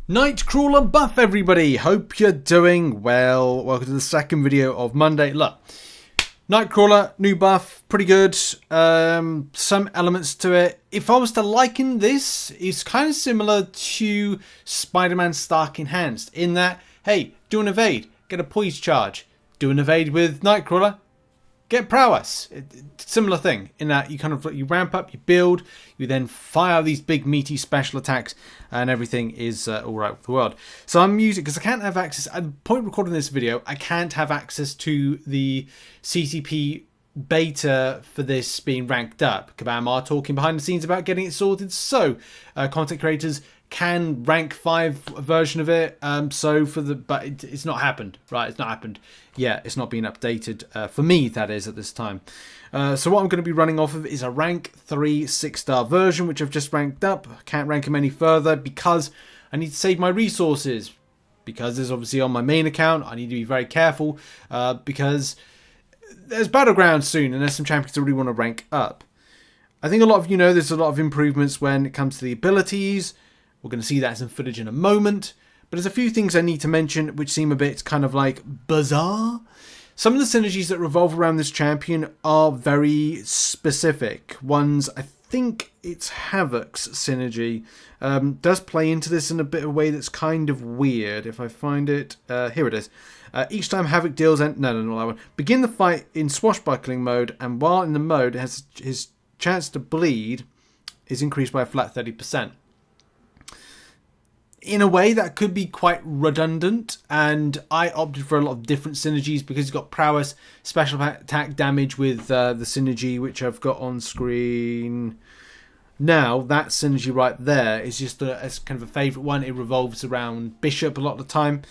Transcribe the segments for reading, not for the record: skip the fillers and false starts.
Nightcrawler buff, everybody. Hope you're doing well. Welcome to the second video of Monday. Look, Nightcrawler, new buff, pretty good. Some elements to it. If I was to liken this, it's kind of similar to Spider-Man Stark Enhanced in that, hey, do an evade, get a poise charge. Do an evade with Nightcrawler, get Prowess. Similar thing in that you ramp up, you build, you then fire these big meaty special attacks, and everything is all right with the world. So I'm using, because I can't have access at the point of recording this video, I can't have access to the CCP beta for this being ranked up. Kabam are talking behind the scenes about getting it sorted, so content creators can rank 5 version of it. But it's not happened, right? It's not happened. Yeah, it's not been updated for me, that is, at this time. So what I'm going to be running off of is a rank 3 6-star version, which I've just ranked up. I can't rank them any further because I need to save my resources. Because there's obviously on my main account, I need to be very careful because there's Battlegrounds soon and there's some champions I really want to rank up. I think a lot of you know there's a lot of improvements when it comes to the abilities. We're going to see that in some footage in a moment. But there's a few things I need to mention which seem a bit kind of like bizarre. Some of the synergies that revolve around this champion are very specific. Ones, I think it's Havoc's synergy, does play into this in a bit of a way that's kind of weird. If I find it, here it is. Each time Havoc deals... No, not that one. Begin the fight in swashbuckling mode, and while in the mode, his chance to bleed is increased by a flat 30%. In a way, that could be quite redundant, and I opted for a lot of different synergies because you've got Prowess, special attack damage with the synergy, which I've got on screen now. That synergy right there is just as kind of a favourite one. It revolves around Bishop a lot of the time.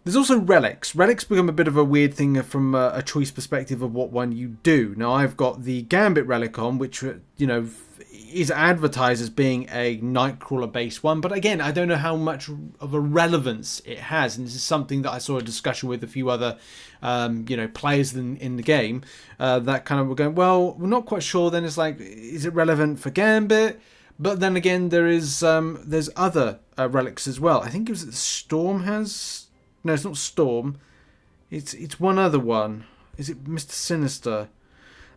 There's also relics. Relics become a bit of a weird thing from a choice perspective of what one you do. Now, I've got the Gambit relic on, which, you know, is advertised as being a Nightcrawler based one, but again, I don't know how much of a relevance it has, and this is something that I saw a discussion with a few other players in the game that kind of were going, well, we're not quite sure. Then it's like, is it relevant for Gambit? But then again, there's other relics as well. I think it was Storm has... No, it's not Storm. It's one other one. Is it Mr. Sinister?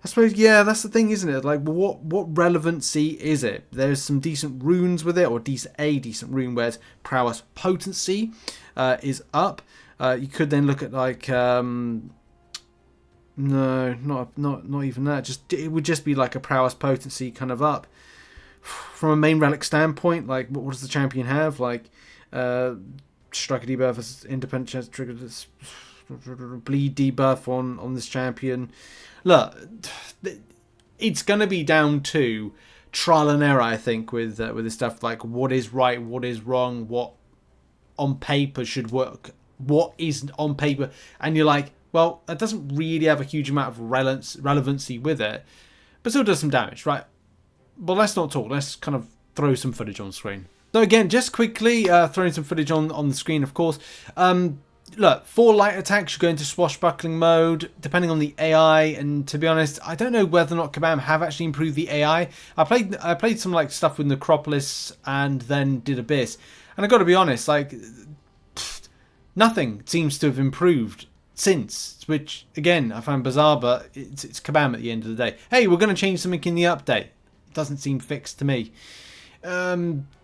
I suppose, yeah, that's the thing, isn't it? Like, what relevancy is it? There's some decent runes with it, or a decent rune, whereas Prowess potency is up. You could then look at like, no, not even that. It would just be like a Prowess potency kind of up. From a main relic standpoint, like, what does the champion have? Like, Striker debuff, independent chance to trigger this bleed debuff on this champion. Look, it's going to be down to trial and error, I think, with this stuff. Like, what is right, what is wrong, what on paper should work, what isn't on paper. And you're like, well, that doesn't really have a huge amount of relevancy with it, but still does some damage, right? But let's not talk. Let's kind of throw some footage on screen. So again, just quickly throwing some footage on the screen, of course. Look, 4 light attacks, you go into swashbuckling mode, depending on the AI, and to be honest, I don't know whether or not Kabam have actually improved the AI. I played some like stuff with Necropolis and then did Abyss, and I got to be honest, like, nothing seems to have improved since, which again I find bizarre, but it's Kabam at the end of the day. Hey, we're going to change something in the update. It doesn't seem fixed to me.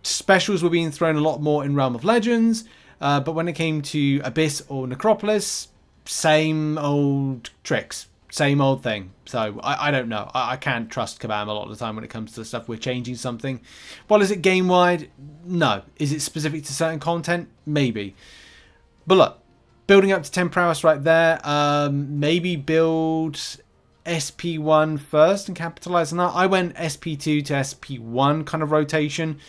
Specials were being thrown a lot more in Realm of Legends. But when it came to Abyss or Necropolis, same old tricks, same old thing. So I don't know. I can't trust Kabam a lot of the time when it comes to the stuff. We're changing something. Well, is it game-wide? No. Is it specific to certain content? Maybe. But look, building up to 10 prowess right there. Maybe build SP1 first and capitalize on that. I went SP2 to SP1 kind of rotation.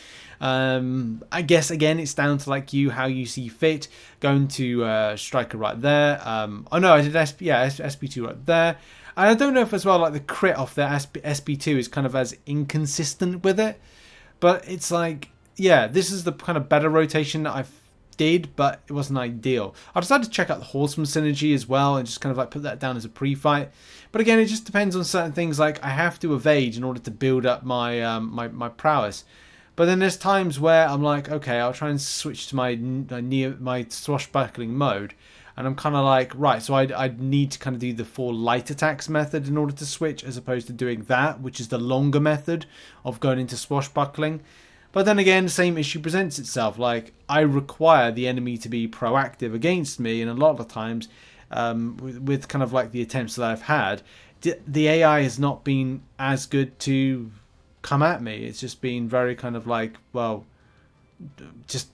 I guess again it's down to like how you see fit. Going to striker right there. Oh no, I did SP2 right there. And I don't know if as well like the crit off there SP2 is kind of as inconsistent with it, but it's like, yeah, this is the kind of better rotation that I've did, but it wasn't ideal. I decided to check out the Horseman synergy as well and just kind of like put that down as a pre-fight. But again, it just depends on certain things. Like I have to evade in order to build up my my prowess. But then there's times where I'm like, okay, I'll try and switch to my swashbuckling mode. And I'm kind of like, right, so I'd need to kind of do the 4 light attacks method in order to switch, as opposed to doing that, which is the longer method of going into swashbuckling. But then again, the same issue presents itself. Like, I require the enemy to be proactive against me, and a lot of the times, with kind of like the attempts that I've had, the AI has not been as good to come at me. It's just been very kind of like, well, just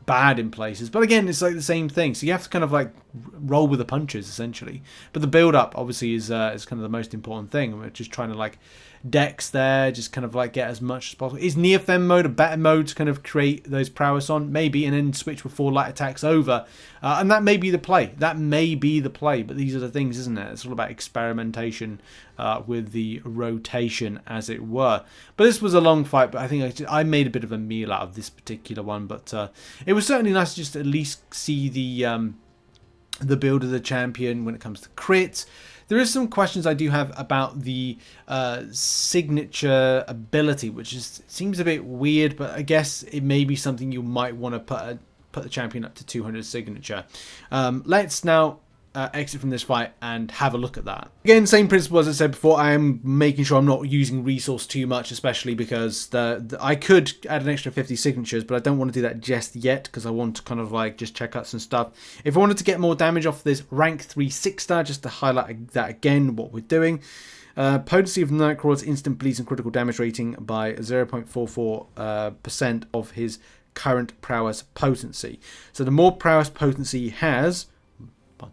bad in places. But again, it's like the same thing, so you have to kind of like roll with the punches essentially. But the build up obviously is kind of the most important thing. We're just trying to like decks there, just kind of like get as much as possible. Is Neophem mode a better mode to kind of create those prowess on? Maybe, and then switch with 4 light attacks over, and that may be the play. That may be the play. But these are the things, isn't it? It's all about experimentation with the rotation, as it were. But this was a long fight, but I think I made a bit of a meal out of this particular one. But it was certainly nice to just at least see the build of the champion when it comes to crits. There is some questions I do have about the signature ability, which seems a bit weird, but I guess it may be something you might want to put the champion up to 200 signature. Let's now exit from this fight and have a look at that. Again, same principle as I said before. I am making sure I'm not using resource too much, especially because I could add an extra 50 signatures, but I don't want to do that just yet because I want to kind of like just check out some stuff. If I wanted to get more damage off this rank 3 6-star, just to highlight that again, what we're doing. Potency of Nightcrawler's instant bleeds and critical damage rating by 0.44% of his current prowess potency. So the more prowess potency he has, the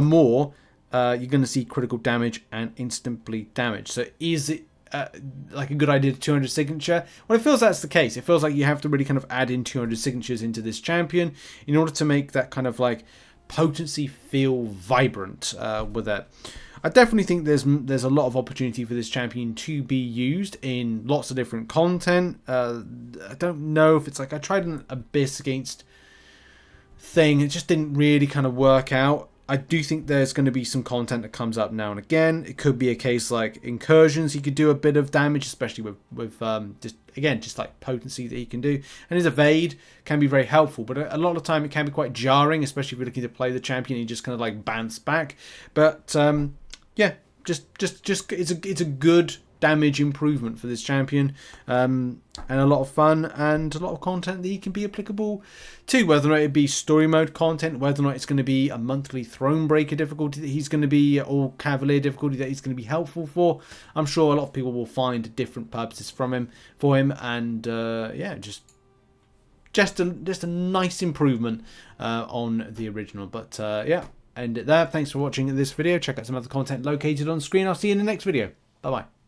more you're going to see critical damage and instant bleed damage. So is it like a good idea to 200 signature? Well, it feels that's the case. It feels like you have to really kind of add in 200 signatures into this champion in order to make that kind of like potency feel vibrant with it. I definitely think there's a lot of opportunity for this champion to be used in lots of different content. I don't know if it's like I tried an Abyss against thing, it just didn't really kind of work out. I do think there's going to be some content that comes up now and again. It could be a case like incursions, he could do a bit of damage, especially with just like potency that he can do, and his evade can be very helpful, but a lot of the time it can be quite jarring, especially if you're looking to play the champion and you just kind of like bounce back. But yeah, just it's a good damage improvement for this champion, and a lot of fun and a lot of content that he can be applicable to, whether or not it be story mode content, whether or not it's going to be a monthly Thronebreaker difficulty that he's going to be, or Cavalier difficulty that he's going to be helpful for. I'm sure a lot of people will find different purposes for him, and yeah, just a nice improvement on the original. But yeah, end it there. Thanks for watching this video. Check out some other content located on screen. I'll see you in the next video. Bye bye.